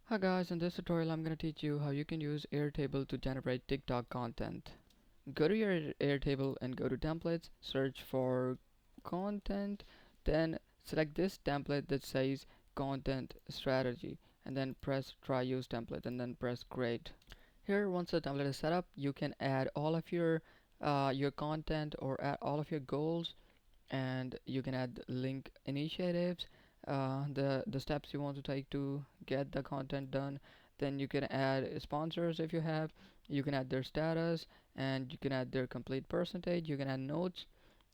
Hi guys, in this tutorial I'm going to teach you how you can use Airtable to generate TikTok content. Go to your Airtable and go to templates, search for content, then select this template that says content strategy and then press try use template and then press create. Here once the template is set up, you can add all of your content or add all of your goals, and you can add link initiatives, the steps you want to take to get the content done. Then you can add sponsors if you have, you can add their status, and you can add their complete percentage, you can add notes,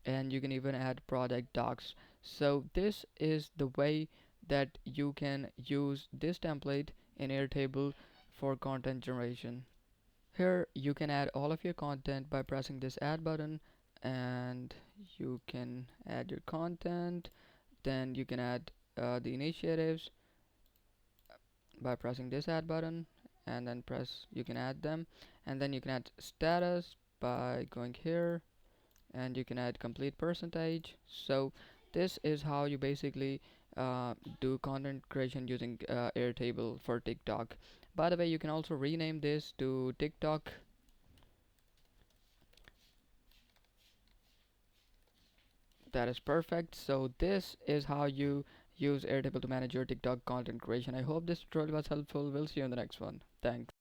and you can even add product docs. So this is the way that you can use this template in Airtable for content generation. Here you can add all of your content by pressing this add button, and you can add your content. Then you can add the initiatives by pressing this add button, and then press you can add them. And then you can add status by going here, and you can add complete percentage. So this is how you basically do content creation using Airtable for TikTok. By the way, you can also rename this to TikTok. That is perfect. So this is how you use Airtable to manage your TikTok content creation. I hope this tutorial was helpful. We'll see you in the next one. Thanks.